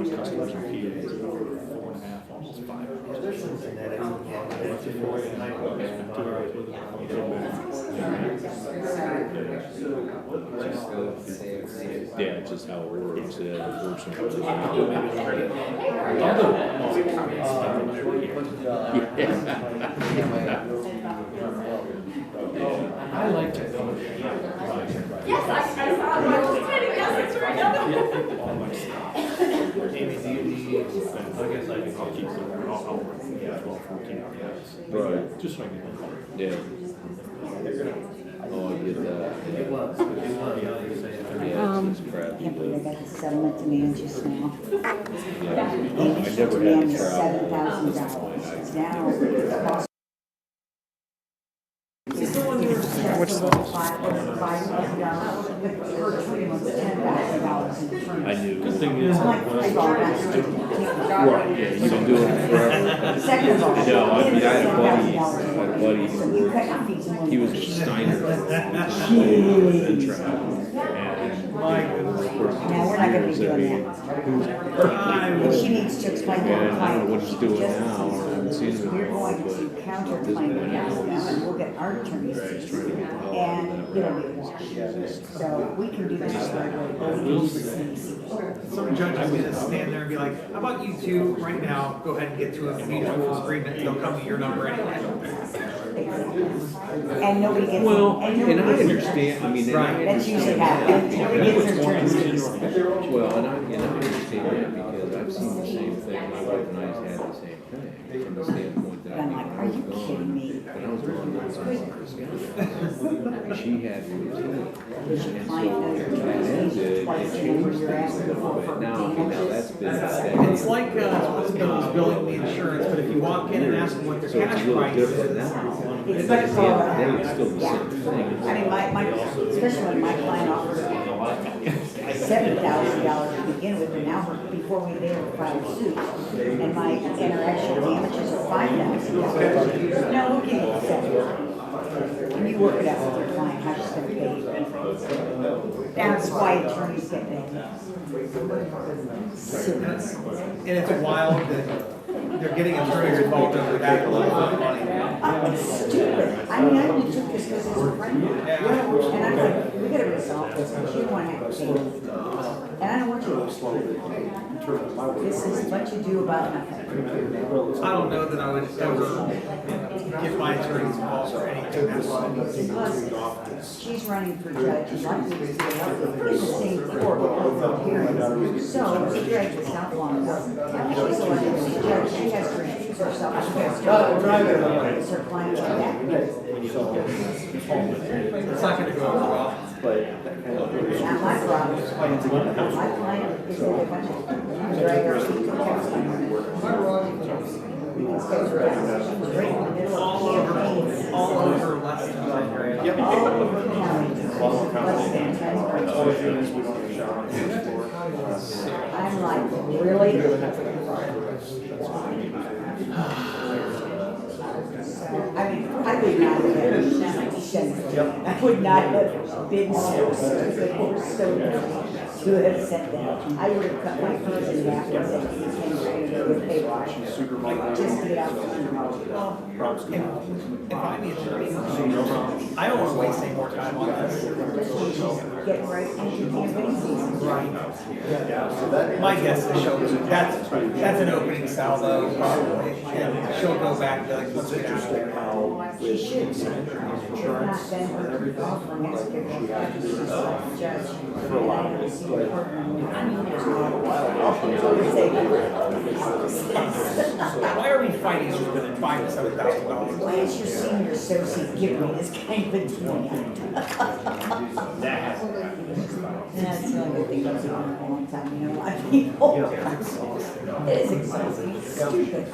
first customers in PA, 4.5, almost 5 hours. Yeah, it's just how it works. It works in I like technology. Yes, I saw it. I was typing message right now. Amy, do you need, I guess I'll keep some, I'll 12, 14 hours. Right. Just so I can. Yeah. Oh, I get that. It was. Yeah, it's just crap. Can't believe I got the settlement demand just now. Yeah. I Initial never demand had was to travel. $7,000. It's now cost. What's $5,000, but per tree was $10,000 in terms. I knew. Good thing is, I'm like, first of all, that's Right, yeah, you can do it forever. Second of all, No, I mean, I had a buddy, $10,000 who so you cut your fees in one he was a day. Steiner for a long time. Now, we're not gonna be doing that. She needs to explain to her And I don't know what he's client. doing now, I haven't seen him. We're going to counterclaim against them, and we'll get our attorneys to, and it'll be, so we can do this right away, but we can do this in Some judge is gonna stand there and be like, how about you two, right now, go ahead and get to a mutual agreement, they'll come to your number anyway. and nobody gets. Well, and I nobody gets- understand, I mean, and I That's usually understand happens, that. nobody gets their attorney's fees. Well, and I understand that because I've seen the same thing, my wife and I had the same thing, from the standpoint that But I I'm think like, when are I was you gone, kidding me? when I was gone, I was on this guy. She had routine. Does your And client know your so that attorney's fees ended, twice it the number changed you're things a asking little for bit. Now that's been, It's like, Spill's billing the insurance, but if you walk in and ask them what so their it's a cash little price different is. now. It's But like at the end of the day, it's still the yeah. same thing. I mean, especially when my client offered $7,000 to begin with, and now before we were able to file suit, and my actual damages are $5,000. No, we'll give you $7,000. And you work it out with your client, how she's gonna pay you. That's why attorneys get paid. Serious. And it's wild that they're getting attorneys involved over that level of money. It's stupid. I mean, I only took this because it's a friend. And I'm like, we gotta resolve this, because you want to have to pay. And I don't want you to explode. This is what you do about nothing. I don't know that I would ever get my attorneys involved for anything that's Plus, she's running for judge, and like we were saying, in the same court over hearings. So, she dragged this out long enough. After she's elected as judge, she has to recuse herself. She has to because her client got back. It's not gonna go over well. Not my problem. My client is independent. Drag her feet to counsel. We can schedule that. She was right in the middle of campaigns. All over less than All over the county. Less than 10 I'm like, really? I mean, I would not have I would not have been so stupid or so to have said that. I would have cut my fees in half and said, you can't get paid wash. Just get out. If I'm the attorney, I don't want to waste any more time on this. Get right into campaign season. Right. My guess is that's an opening salvo probably, and she'll go back and be like, let's get out of there. She should. If not, then her offer next year, she'll have to be a judge. For a while. Why are we fighting over the $5,000 to $7,000? Why is your senior associate giving this kind of a demand? That's the only good thing that's been on a long time, you know, a lot of people. It is exhausting, it's stupid.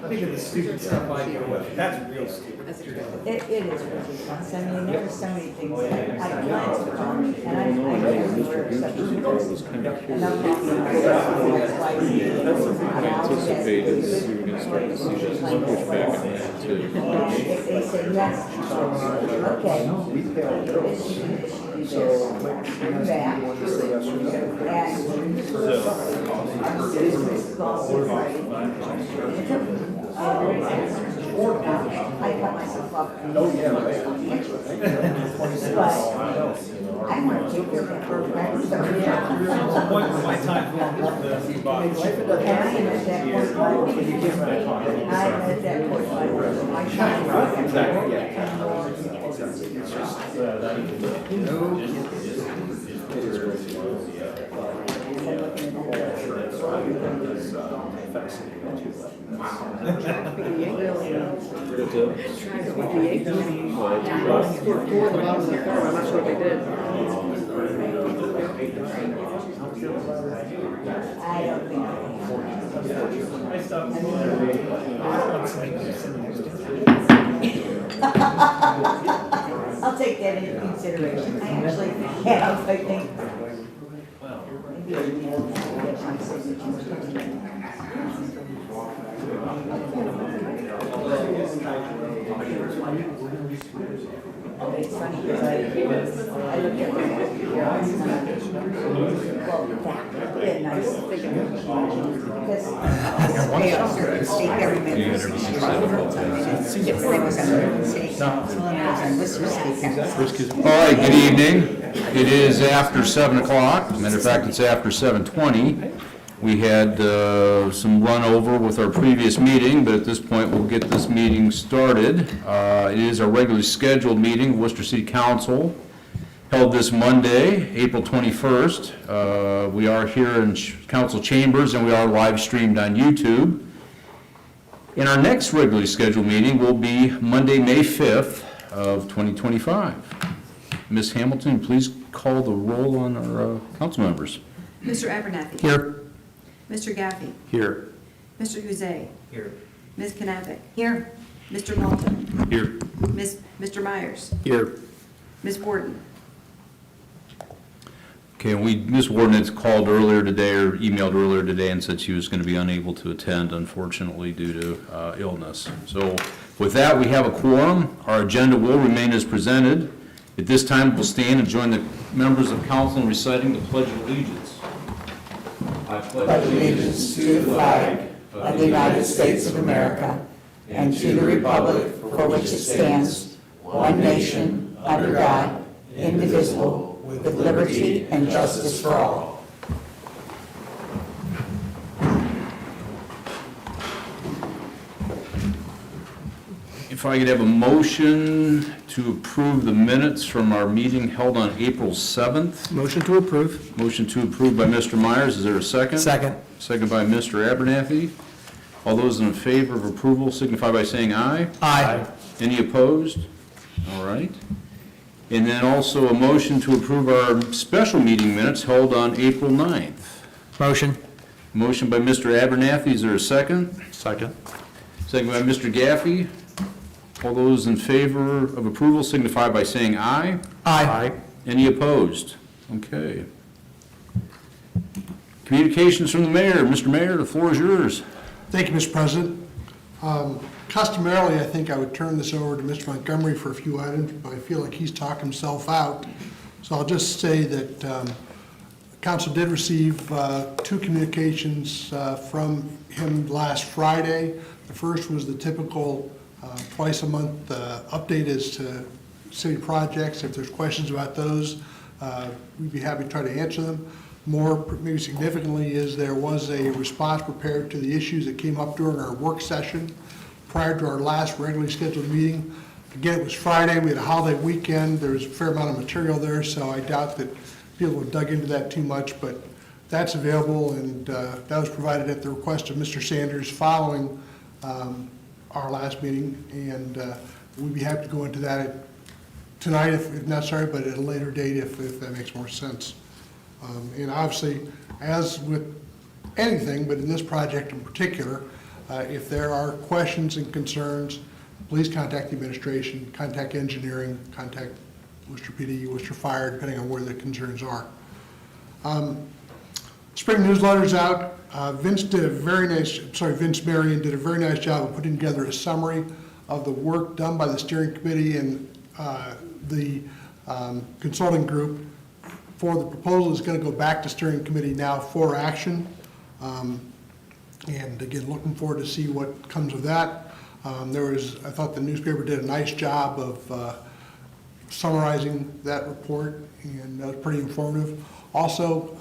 Think of the stupid stuff I deal with. That's real stupid. It is ridiculous. I mean, there are so many things that I glance upon, and I remember such a I was kind of and I'm curious. not I anticipated that we were going to start to see this pushback on that too. if they say yes, okay, this should do this, do that. And I cut myself up. Oh, yeah, right. But I want to take care of that for practice. My time's long as the box. And I am at that point, I'm at that point, my time. Exactly, yeah. It's just, I don't think. I'll take that into consideration. I actually have, I think. Maybe I need to get my signature. It's funny because I looked at my well, that would be a nice thing. Because they also state government was issued. I was under state council and I was on Wooster City Council. All right, good evening. It is after 7 o'clock. Matter of fact, it's after 7:20. We had some run over with our previous meeting, but at this point, we'll get this meeting started. It is our regularly scheduled meeting of Wooster City Council, held this Monday, April 21st. We are here in council chambers, and we are live streamed on YouTube. And our next regularly scheduled meeting will be Monday, May 5th of 2025. Ms. Hamilton, please call the roll on our council members. Mr. Abernathy. Here. Mr. Gaffey. Here. Mr. Guzzo. Here. Ms. Knappich. Here. Mr. Moulton. Here. Mr. Myers. Here. Ms. Warden. Okay, Ms. Warden had called earlier today or emailed earlier today and said she was going to be unable to attend, unfortunately, due to illness. So with that, we have a quorum. Our agenda will remain as presented. At this time, we'll stand and join the members of council in reciting the Pledge of Allegiance. I pledge allegiance to the flag of the United States of America and to the republic for which it stands, one nation, under God, indivisible, with liberty and justice for all. If I could have a motion to approve the minutes from our meeting held on April 7th. Motion to approve. Motion to approve by Mr. Myers. Is there a second? Second. Second by Mr. Abernathy. All those in favor of approval signify by saying aye. Aye. Any opposed? All right. And then also a motion to approve our special meeting minutes held on April 9th. Motion. Motion by Mr. Abernathy. Is there a second? Second. Second by Mr. Gaffey. All those in favor of approval signify by saying aye. Aye. Any opposed? Okay. Communications from the mayor. Mr. Mayor, the floor is yours. Thank you, Mr. President. Customarily, I think I would turn this over to Mr. Montgomery for a few items, but I feel like he's talked himself out. So I'll just say that council did receive two communications from him last Friday. The first was the typical twice a month update as to city projects. If there's questions about those, we'd be happy to try to answer them. More maybe significantly is there was a response prepared to the issues that came up during our work session prior to our last regularly scheduled meeting. Again, it was Friday, we had a holiday weekend, there was a fair amount of material there, so I doubt that people have dug into that too much, but that's available, and that was provided at the request of Mr. Sanders following our last meeting, and we'd be happy to go into that tonight if necessary, but at a later date if that makes more sense. And obviously, as with anything, but in this project in particular, if there are questions and concerns, please contact the administration, contact engineering, contact Worcester PD, Worcester Fire, depending on where the concerns are. Spring newsletter's out. Vince Marion did a very nice job of putting together a summary of the work done by the steering committee and the consulting group for the proposal is going to go back to steering committee now for action. And again, looking forward to see what comes of that. I thought the newspaper did a nice job of summarizing that report, and that was pretty informative. Also,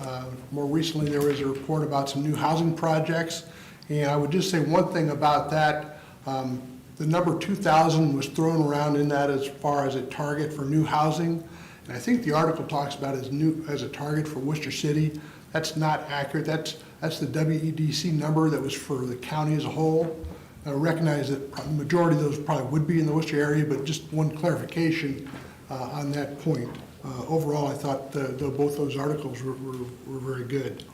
more recently, there was a report about some new housing projects, and I would just say one thing about that. The number 2,000 was thrown around in that as far as a target for new housing, and I think the article talks about it as a target for Wooster City. That's not accurate. That's the WEDC number that was for the county as a whole. I recognize that the majority of those probably would be in the Worcester area, but just one clarification on that point. Overall, I thought both those articles were very good.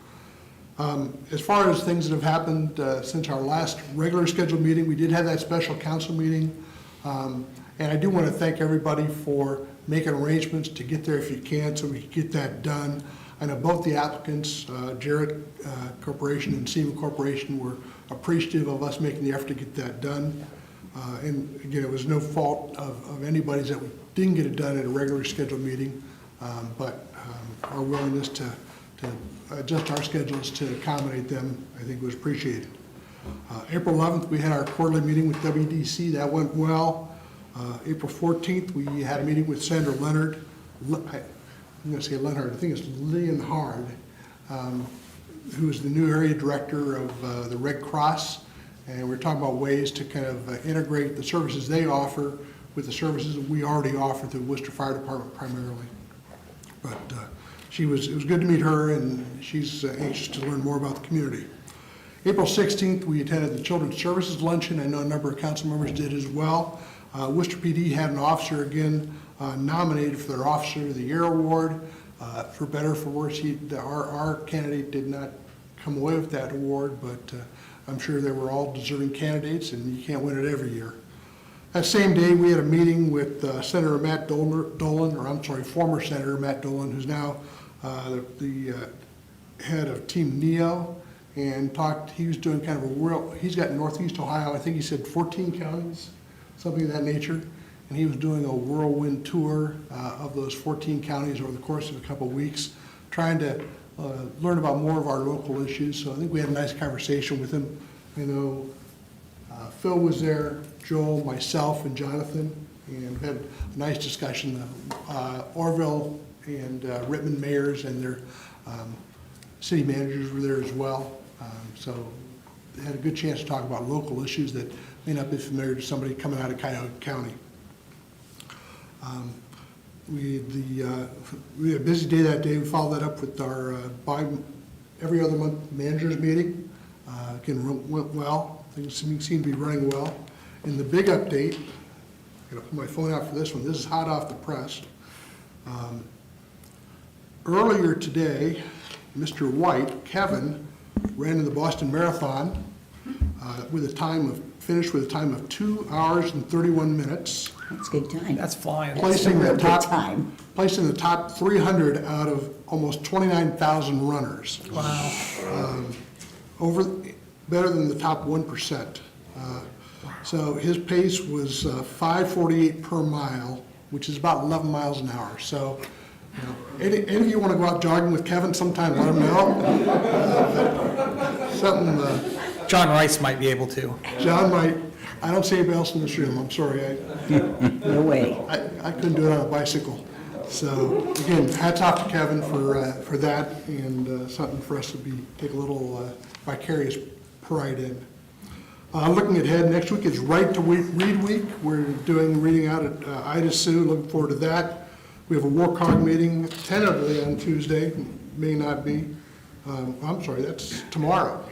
As far as things that have happened since our last regular scheduled meeting, we did have that special council meeting. And I do want to thank everybody for making arrangements to get there if you can, so we can get that done. I know both the applicants, Jarrett Corporation and Seaman Corporation, were appreciative of us making the effort to get that done. And again, it was no fault of anybody's that we didn't get it done at a regular scheduled meeting, but our willingness to adjust our schedules to accommodate them, I think, was appreciated. April 11th, we had our quarterly meeting with WDC. That went well. April 14th, we had a meeting with Senator Leonard. I'm going to say Leonard, I think it's Leonhard, who is the new area director of the Red Cross. And we're talking about ways to kind of integrate the services they offer with the services that we already offer through Worcester Fire Department primarily. But it was good to meet her, and she's anxious to learn more about the community. April 16th, we attended the Children's Services Luncheon. I know a number of council members did as well. Worcester PD had an officer again nominated for their Officer of the Year award. For better or for worse, our candidate did not come away with that award, but I'm sure they were all deserving candidates, and you can't win it every year. That same day, we had a meeting with Senator Matt Dolan, or I'm sorry, former Senator Matt Dolan, who's now the head of Team NEO, and he was doing kind of he's got Northeast Ohio, I think he said 14 counties, something of that nature, and he was doing a whirlwind tour of those 14 counties over the course of a couple of weeks, trying to learn about more of our local issues. So I think we had a nice conversation with him. I know Phil was there, Joel, myself, and Jonathan, and had a nice discussion. Orville and Rittman mayors and their city managers were there as well. So they had a good chance to talk about local issues that may not be familiar to somebody coming out of Cuyahoga County. We had a busy day that day. We followed that up with our every other month managers meeting. Again, went well. Things seem to be running well. And the big update, I'm going to put my phone out for this one. This is hot off the press. Earlier today, Mr. White, Kevin, ran in the Boston Marathon finished with a time of 2 hours and 31 minutes. That's a good time. That's flying. Placing a the real top good time. Placing the top 300 out of almost 29,000 runners. Wow. Better than the top 1%. So his pace was 5:48 per mile, which is about 11 miles an hour. So, any of you want to go out jogging with Kevin sometime, let him know. John Rice might be able to. John might. I don't see anybody else in this room. I'm sorry. No way. I couldn't do it on a bicycle. So again, hats off to Kevin for that, and something for us to take a little vicarious pride in. Looking ahead, next week is Right to Read Week. We're doing reading out at Ida Sue. Looking forward to that. We have a WARCOG meeting tentatively on Tuesday. May not be. I'm sorry, that's tomorrow.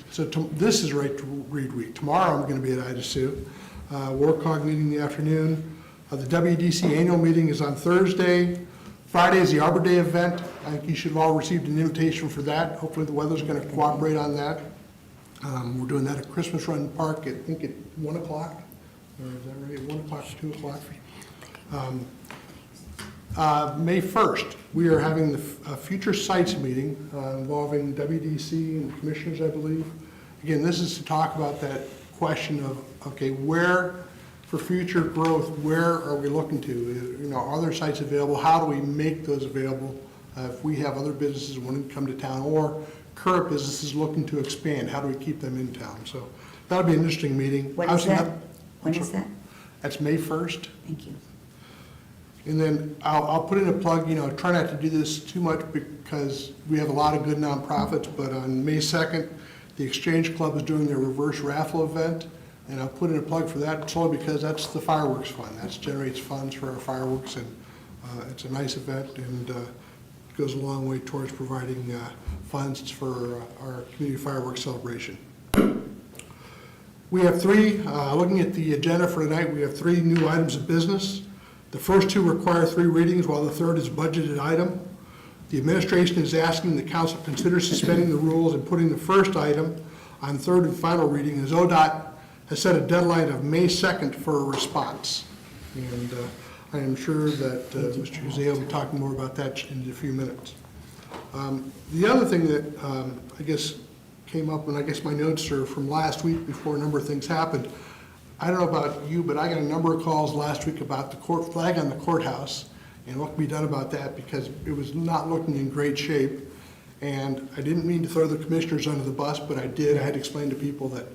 So this is Right to Read Week. Tomorrow I'm going to be at Ida Sue. WARCOG meeting in the afternoon. The WDC annual meeting is on Thursday. Friday is the Arbor Day event. I think you should have all received an invitation for that. Hopefully the weather's going to cooperate on that. We're doing that at Christmas Run Park, I think at 1 o'clock. Or is that right? 1 o'clock or 2 o'clock? May 1st, we are having the Future Sites meeting involving WDC and commissioners, I believe. Again, this is to talk about that question of, okay, where, for future growth, where are we looking to? Are there sites available? How do we make those available if we have other businesses wanting to come to town, or current businesses looking to expand. How do we keep them in town? So that'll be an interesting meeting. When is Obviously that? not- When is that? That's May 1st. Thank you. And then I'll put in a plug, try not to do this too much because we have a lot of good nonprofits, but on May 2nd, the Exchange Club is doing their reverse raffle event, and I'll put in a plug for that solely because that's the fireworks fund. That generates funds for our fireworks, and it's a nice event and goes a long way towards providing funds for our community fireworks celebration. We have looking at the agenda for tonight, we have 3 new items of business. The first 2 require 3 readings, while the third is a budgeted item. The administration is asking the council consider suspending the rules and putting the first item on third and final reading, as ODOT has set a deadline of May 2nd for a response. And I am sure that Mr. Jose will be talking more about that in a few minutes. The other thing that I guess came up, and I guess my notes are from last week before a number of things happened. I don't know about you, but I got a number of calls last week about the court flag on the courthouse and what can be done about that because it was not looking in great shape. And I didn't mean to throw the commissioners under the bus, but I did. I had to explain to people that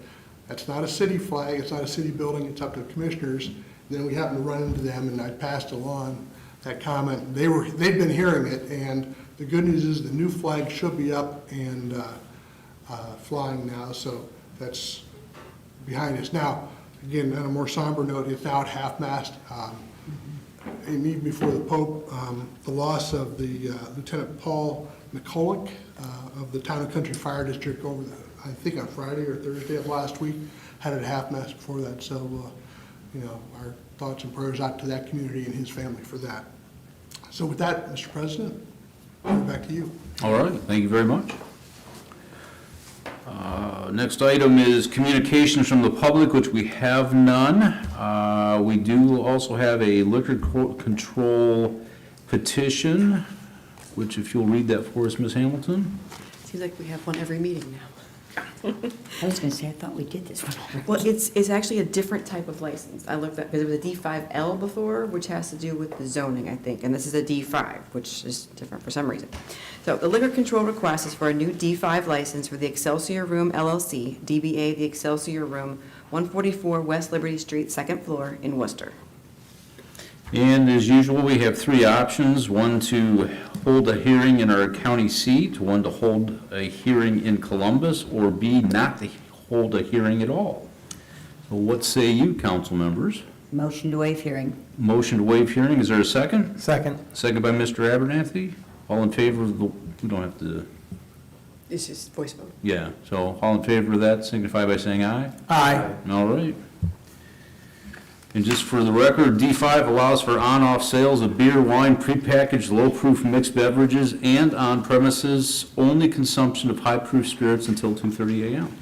that's not a city flag, it's not a city building, it's up to the commissioners. And then we happened to run into them and I passed along that comment. They'd been hearing it, and the good news is the new flag should be up and flying now, so that's behind us. Now, again, on a more somber note, it's now at half-mast. And even before the Pope, the loss of the Lieutenant Paul McCulloch of the Town and Country Fire District over, I think on Friday or Thursday of last week, had it at half-mast before that. So, our thoughts and prayers out to that community and his family for that. So with that, Mr. President, back to you. All right, thank you very much. Next item is communications from the public, which we have none. We do also have a liquor control petition, which if you'll read that for us, Ms. Hamilton. Seems like we have one every meeting now. I was going to say, I thought we did this one already. Well, it's actually a different type of license. I looked at, because it was a D5L before, which has to do with the zoning, I think, and this is a D5, which is different for some reason. So the liquor control request is for a new D5 license for the Excelsior Room LLC, DBA The Excelsior Room, 144 West Liberty Street, 2nd floor in Worcester. And as usual, we have 3 options: 1 to hold a hearing in our county seat, 1 to hold a hearing in Columbus, or B, not to hold a hearing at all. So what say you, council members? Motion to waive hearing. Motion to waive hearing, is there a second? Second. Second by Mr. Abernathy. All in favor of the, we don't have to, It's just voice vote. yeah, so all in favor of that signify by saying aye. Aye. All right. And just for the record, D5 allows for on-off sales of beer, wine, prepackaged, low-proof mixed beverages, and on-premises only consumption of high-proof spirits until 2:30 a.m.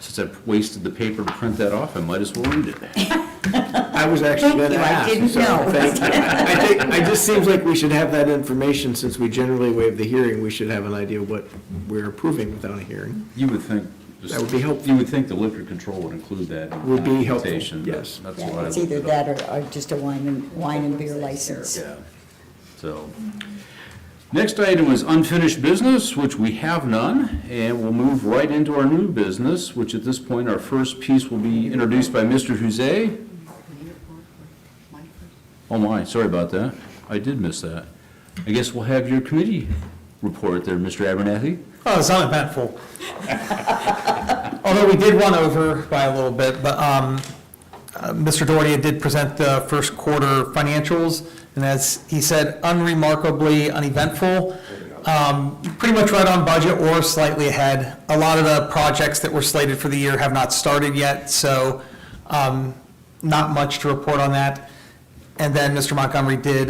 Since I've wasted the paper to print that off, I might as well read it. I was actually going to Thank you, I ask. didn't so know. thank you. It just seems like we should have that information, since we generally waive the hearing, we should have an idea what we're approving without a hearing. You would think. That would be helpful. You would think the liquor control would include that in Would be the helpful, application, but yes. that's Yeah, what I it's looked either it up. that or just a wine and beer license. Yeah, so. Next item is unfinished business, which we have none, and we'll move right into our new business, which at this point, our first piece will be introduced by Mr. Jose. Oh my, sorry about that. I did miss that. I guess we'll have your committee report there, Mr. Abernathy. Oh, it's uneventful. Although we did run over by a little bit, but Mr. Doherty did present the first quarter financials, and as he said, unremarkably uneventful. Pretty much right on budget or slightly ahead. A lot of the projects that were slated for the year have not started yet, so not much to report on that. And then Mr. Montgomery did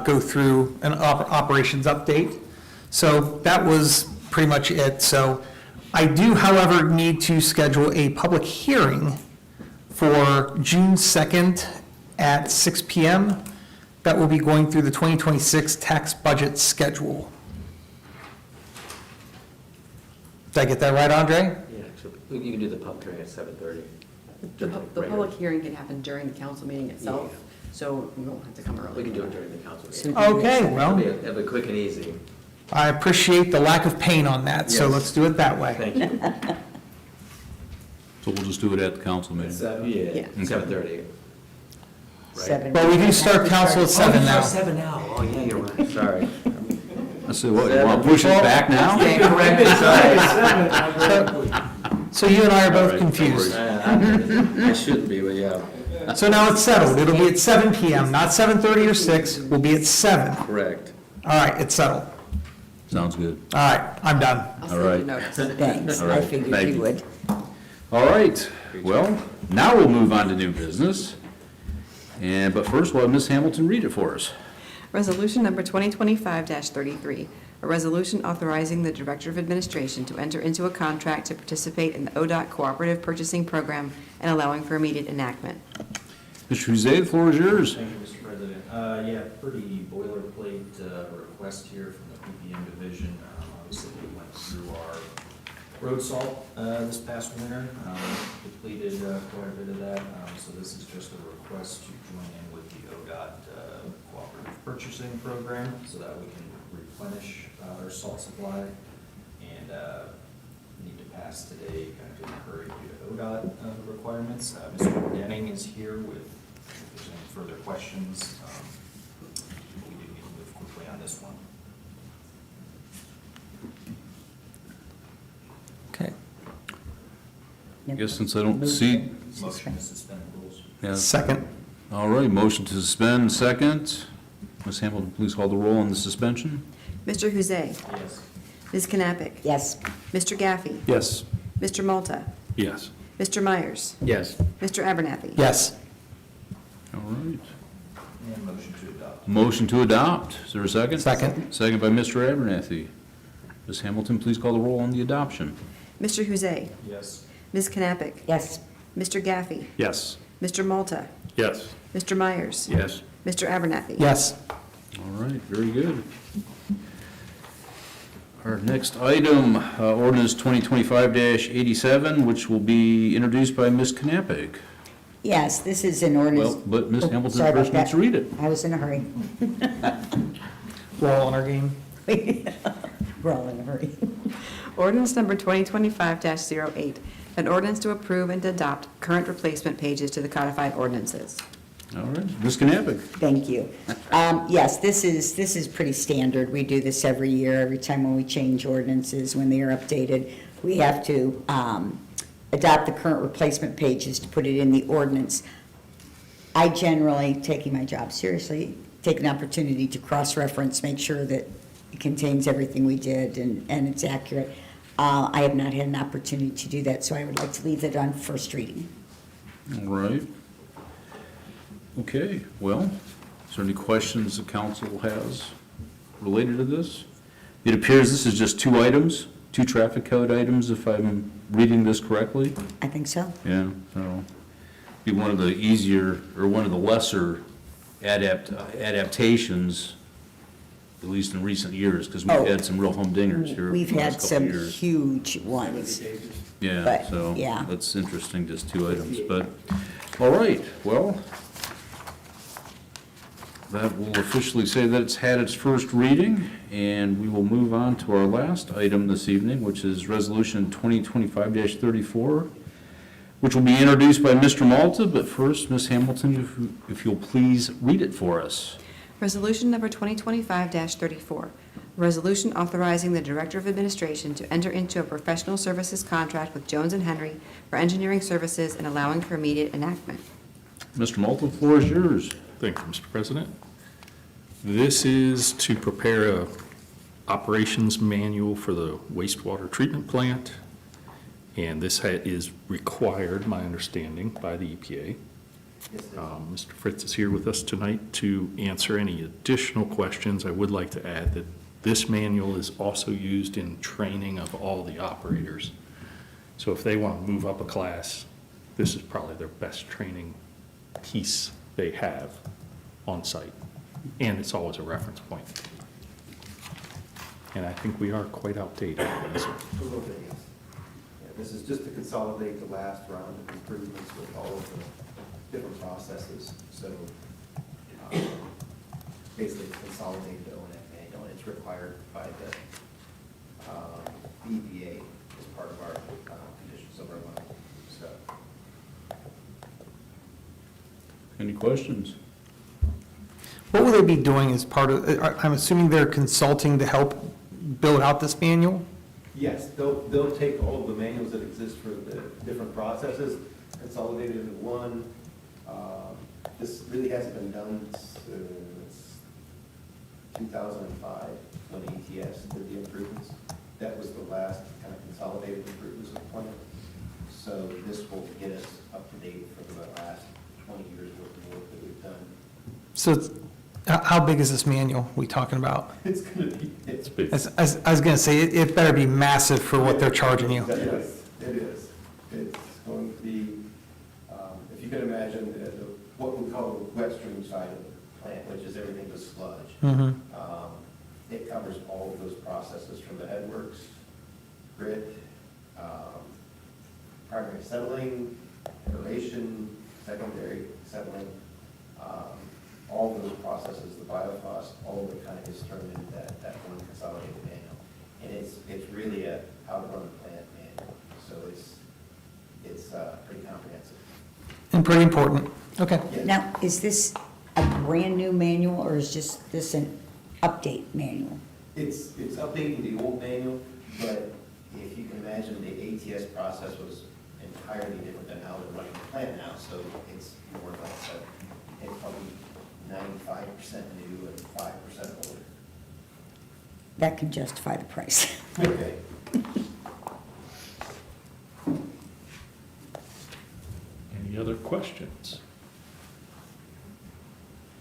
go through an operations update. So that was pretty much it. So I do, however, need to schedule a public hearing for June 2nd at 6 p.m. That will be going through the 2026 tax budget schedule. Did I get that right, Andre? Yeah, so you can do the public hearing at 7:30. The public hearing can happen during the council meeting itself, so we won't have to come early. We can do it during the council meeting. Okay, well, It'll be quick and easy. I appreciate the lack of pain on that, so Yes. let's do it that way. Thank you. So we'll just do it at the council meeting. Yeah, 7:30. Seven. Well, we do start council at 7 now. 7 now, oh, yeah, you're right, sorry. I said, what, you want to push it back now? So you and I are both All right, confused. I shouldn't be, but yeah, So now it's settled. It'll be at 7 PM, not 7:30 or 6. We'll be at 7. correct. All right, it's settled. Sounds good. All right, I'm done. I'll All send right. you notice. Thanks, All I right, figured thank you you. would. All right, well, now we'll move on to new business. But first, we'll have Ms. Hamilton read it for us. Resolution number 2025-33, a resolution authorizing the Director of Administration to enter into a contract to participate in the ODOT Cooperative Purchasing Program and allowing for immediate enactment. Mr. Huzet, the floor is yours. Thank you, Mr. President. Yeah, pretty boilerplate request here from the PPM division. Obviously, we went through our road salt this past winter, depleted quite a bit of that. So this is just a request to join in with the ODOT Cooperative Purchasing Program so that we can replenish our salt supply. And need to pass today, kind of to hurry due to ODOT requirements. Mr. Denning is here with, if there's any further questions. We do need to move quickly on this one. Okay. I guess since I don't see, Motion to suspend rules. yeah. Second. All right, motion to suspend, second. Ms. Hamilton, please call the roll on the suspension. Mr. Huzet. Yes. Ms. Knappich. Yes, Mr. Gaffey. Yes. Mr. Malta. Yes. Mr. Myers. Yes. Mr. Abernathy. Yes. All right. And motion to adopt. Motion to adopt. Is there a second? Second. Second by Mr. Abernathy. Ms. Hamilton, please call the roll on the adoption. Mr. Huzet. Yes. Ms. Knappich. yes, Mr. Gaffey. Yes. Mr. Malta. Yes. Mr. Myers. Yes. Mr. Abernathy. Yes. All right, very good. Our next item, ordinance 2025-87, which will be introduced by Ms. Knappich. yes, this is an ordinance. Well, but Ms. Oh, Hamilton sorry about first needs to that. read it. I was in a hurry. We're all in our game. We're all in a hurry. Ordinance number 2025-08, an ordinance to approve and to adopt current replacement pages to the codified ordinances. All right, Ms. Knappich. Thank you. Yes, this is pretty standard. We do this every year, every time when we change ordinances, when they are updated. We have to adopt the current replacement pages to put it in the ordinance. I generally, taking my job seriously, take an opportunity to cross-reference, make sure that it contains everything we did and it's accurate. I have not had an opportunity to do that, so I would like to leave it on first reading. All right. Okay, well, is there any questions the council has related to this? It appears this is just two items, two traffic code items, if I'm reading this correctly. I think so. Yeah, so be one of the easier, or one of the lesser adaptations, at least in recent years, because we've Oh. had some real humdingers here. We've the last had couple some years. huge ones. Yeah, but, so yeah. that's interesting, just two items, but, all right, well, that will officially say that it's had its first reading, and we will move on to our last item this evening, which is Resolution 2025-34, which will be introduced by Mr. Malta, but first, Ms. Hamilton, if you'll please read it for us. Resolution number 2025-34, a resolution authorizing the Director of Administration to enter into a professional services contract with Jones & Henry for engineering services and allowing for immediate enactment. Mr. Malta, the floor is yours. Thank you, Mr. President. This is to prepare a operations manual for the wastewater treatment plant, and this is required, my understanding, by the EPA. Mr. Fritz is here with us tonight to answer any additional questions. I would like to add that this manual is also used in training of all the operators. So if they want to move up a class, this is probably their best training piece they have on site. And it's always a reference point. And I think we are quite outdated on this one. A little bit, yes. Yeah, this is just to consolidate the last round of improvements with all of the different processes. So basically, it's consolidate the O&M manual, and it's required by the EPA as part of our conditions of our loan. So, Any questions? What will they be doing as part of, I'm assuming they're consulting to help build out this manual? yes, they'll take all of the manuals that exist for the different processes, consolidated into one. This really hasn't been done since 2005, when ETS did the improvements. That was the last kind of consolidated improvements of the plant. So this will get us up to date for the last 20 years worth of work that we've done. So how big is this manual we talking about? It's gonna be, it's big. I was gonna say, it better be massive for what they're charging you. It is. It's going to be, if you can imagine, what we call the wet stream side of the plant, which is everything but sludge. Mhm. It covers all of those processes from the headworks, grit, primary settling, aeration, secondary settling, all of those processes, the biofos, all of it kind of is thrown into that one consolidated manual. And it's really a how to run the plant manual, so it's pretty comprehensive. And pretty important. Okay. Yes. Now, is this a brand-new manual, or is just this an update manual? It's updating the old manual, but if you can imagine, the ATS process was entirely different than how they're running the plant now, so it's more like it's probably 95% new and 5% older. That can justify the price. Okay. Any other questions?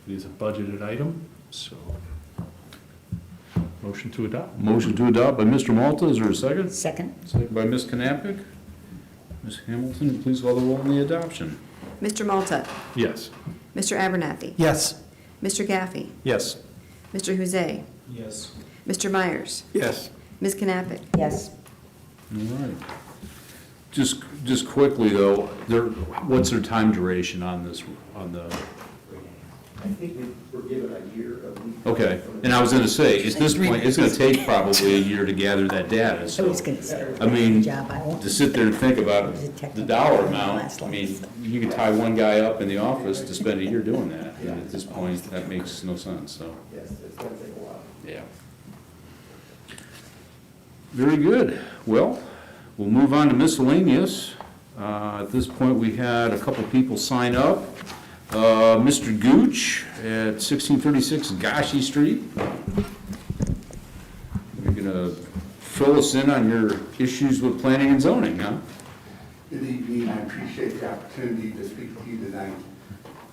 It is a budgeted item, so motion to adopt. Motion to adopt by Mr. Malta, is there a second? Second? Second by Ms. Knappich. Ms. Hamilton, please call the roll on the adoption. Mr. Malta, Yes. Mr. Abernathy, Yes. Mr. Gaffey, Yes. Mr. Huzay, Yes. Mr. Myers, Yes. Ms. Knappich. Yes. All right. Just quickly, though, what's their time duration on this, on the, I think we were given a year of. okay. And I was gonna say, at this point, it's gonna take probably a year to gather that data, I so. was gonna say. I mean, Job, I won't- to sit there and think about It was a the technical dollar term, amount, last I mean, line. you could tie one guy up in the office to spend a year doing that. And at this point, that makes no sense, so, Yes, it's gonna take a while. yeah. Very good. Well, we'll move on to miscellaneous. At this point, we had a couple people sign up. Mr. Gooch at 1636 Gashi Street. You're gonna fill us in on your issues with planning and zoning, huh? Good evening, I appreciate the opportunity to speak to you tonight.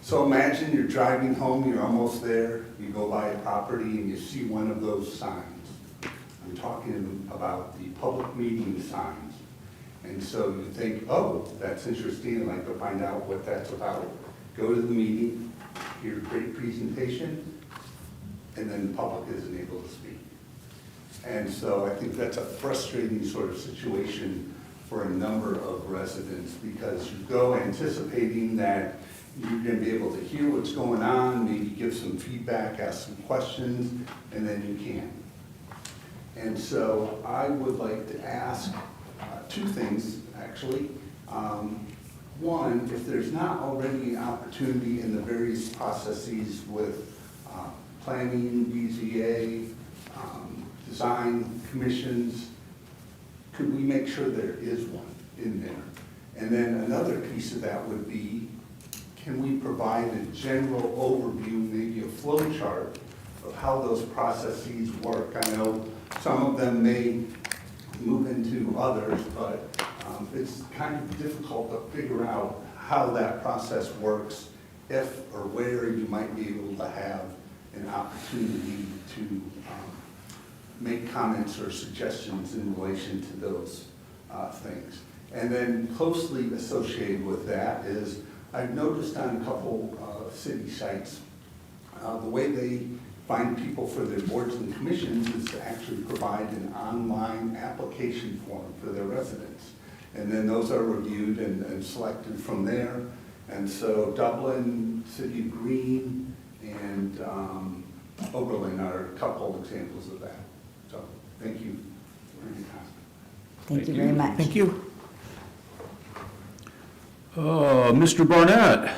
So imagine you're driving home, you're almost there, you go by a property and you see one of those signs. I'm talking about the public meeting signs. And so you think, oh, that's interesting, I'd like to find out what that's about. Go to the meeting, hear a great presentation, and then the public isn't able to speak. And so I think that's a frustrating sort of situation for a number of residents, because you go anticipating that you're going to be able to hear what's going on, maybe give some feedback, ask some questions, and then you can't. And so I would like to ask two things, actually. One, if there's not already an opportunity in the various processes with planning, BZA, design commissions, could we make sure there is one in there? And then another piece of that would be, can we provide a general overview, maybe a flow chart of how those processes work? I know some of them may move into others, but it's kind of difficult to figure out how that process works, if or where you might be able to have an opportunity to make comments or suggestions in relation to those things. And then closely associated with that is, I've noticed on a couple city sites, the way they find people for their boards and commissions is to actually provide an online application form for their residents. And then those are reviewed and selected from there. And so Dublin, City of Green, and Oberlin are a couple examples of that. So, thank you for your time. Thank you very much. Thank you. Mr. Barnett?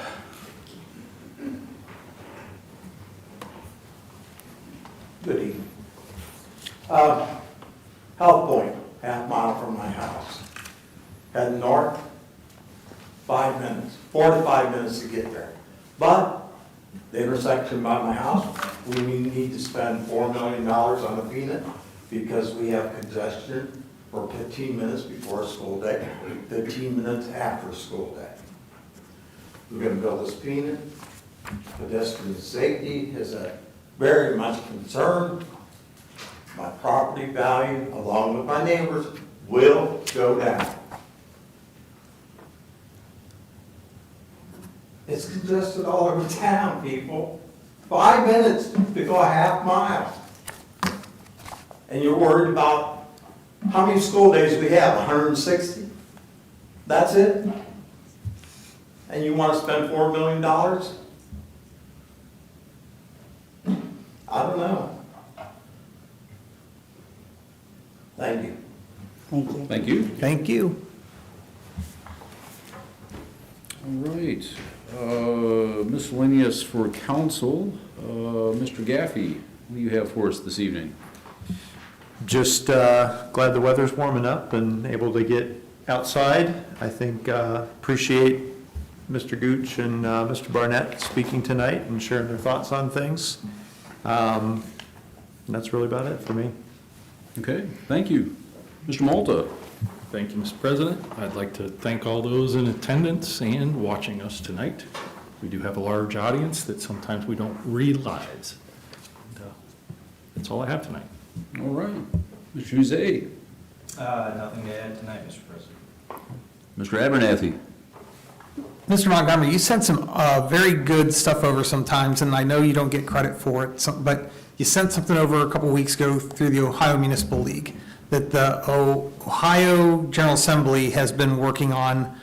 Good evening. Health Point, half mile from my house. Heading north, 5 minutes, 4 to 5 minutes to get there. But the intersection by my house, we need to spend $4 million on the peanut because we have congestion for 15 minutes before a school day, 15 minutes after a school day. We're gonna build this peanut. Pedestrian safety is a very much concern. My property value, along with my neighbors, will go down. It's congested all over town, people. 5 minutes to go a half mile. And you're worried about how many school days we have, 160? That's it? And you want to spend $4 million? I don't know. Thank you. Thank you. Thank you. Thank you. All right. Miscellaneous for council. Mr. Gaffey, what do you have for us this evening? Just glad the weather's warming up and able to get outside. I think appreciate Mr. Gooch and Mr. Barnett speaking tonight and sharing their thoughts on things. And that's really about it for me. Okay, thank you. Mr. Malta? Thank you, Mr. President. I'd like to thank all those in attendance and watching us tonight. We do have a large audience that sometimes we don't realize. And, that's all I have tonight. All right. Mr. Huzay? Nothing to add tonight, Mr. President. Mr. Abernathy? Mr. Montgomery, you sent some very good stuff over sometimes, and I know you don't get credit for it, but you sent something over a couple weeks ago through the Ohio Municipal League that the Ohio General Assembly has been working on,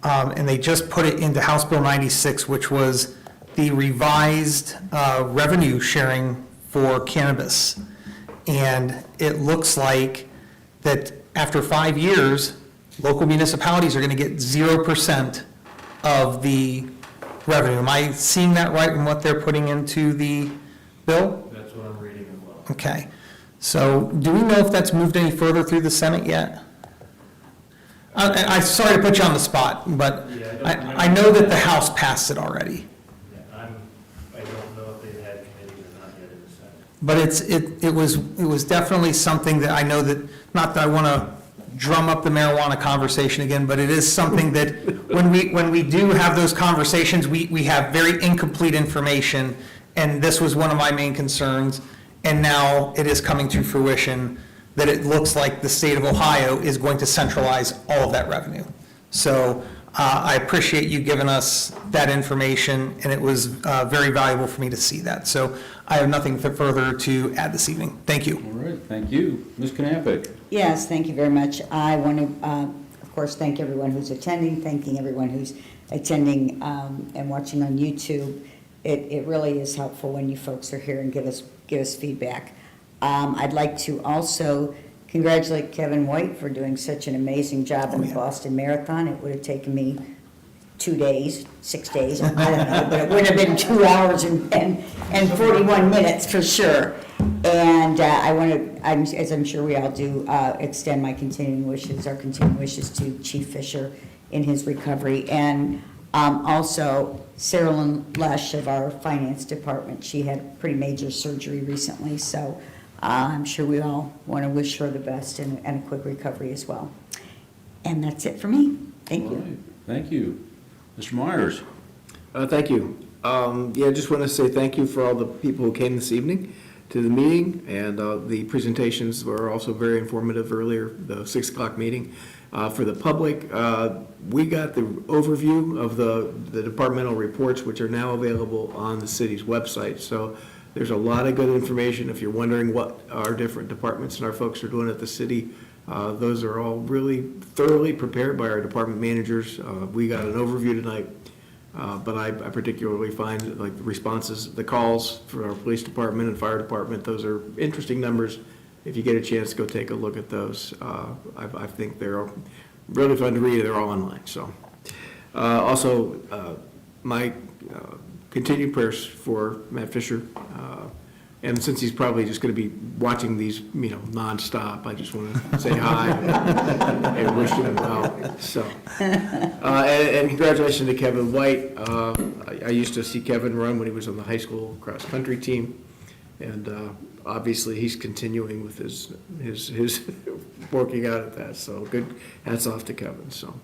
and they just put it into House Bill 96, which was the revised revenue sharing for cannabis. And it looks like that after 5 years, local municipalities are going to get 0% of the revenue. Am I seeing that right in what they're putting into the bill? That's what I'm reading as well. Okay. So do we know if that's moved any further through the Senate yet? I'm sorry to put you on the spot, but I know that the House passed it already. Yeah, I don't know if they've had committee or not yet in the Senate. But it was definitely something that I know that, not that I want to drum up the marijuana conversation again, but it is something that when we do have those conversations, we have very incomplete information, and this was one of my main concerns, and now it is coming to fruition that it looks like the state of Ohio is going to centralize all of that revenue. So I appreciate you giving us that information, and it was very valuable for me to see that. So I have nothing further to add this evening. Thank you. All right, thank you. Ms. Knappich? Yes, thank you very much. I want to, of course, thank everyone who's attending, thanking everyone who's attending and watching on YouTube. It really is helpful when you folks are here and give us feedback. I'd like to also congratulate Kevin White for doing such an amazing job in the Boston Marathon. It would have taken me 2 days, 6 days, I don't know, but it would have been 2 hours and 41 minutes for sure. And I want to, as I'm sure we all do, extend my continuing wishes, our continuing wishes to Chief Fisher in his recovery. And also Sarah Lynn Lesh of our finance department. She had pretty major surgery recently, so I'm sure we all want to wish her the best and a quick recovery as well. And that's it for me. Thank you. All right, thank you. Mr. Myers? Thank you. Yeah, I just want to say thank you for all the people who came this evening to the meeting, and the presentations were also very informative earlier, the 6 o'clock meeting. For the public, we got the overview of the departmental reports, which are now available on the city's website. So there's a lot of good information. If you're wondering what our different departments and our folks are doing at the city, those are all really thoroughly prepared by our department managers. We got an overview tonight. But I particularly find like the responses, the calls for our police department and fire department, those are interesting numbers. If you get a chance, go take a look at those. I think they're really fun to read, they're all online, so. Also, my continued prayers for Matt Fisher. And since he's probably just going to be watching these, nonstop, I just want to say hi and wish him well. So, and congratulations to Kevin White. I used to see Kevin run when he was on the high school cross-country team. And obviously, he's continuing with his working out at that. So good, hats off to Kevin. So,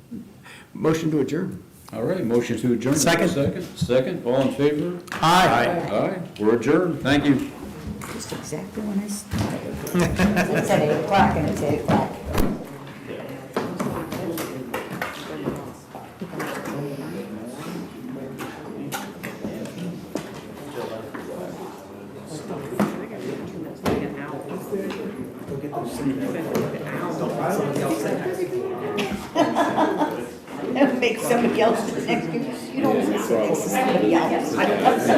motion to adjourn. All right, motion to adjourn. Second. Second, all in favor? Aye. Aye, we're adjourned, thank you. Just exactly when I started. It's at 8 o'clock and it's 8 o'clock. Make somebody else the next year. You don't want to sit next to somebody else. Because I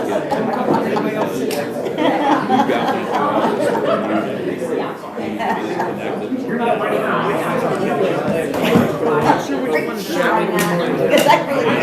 really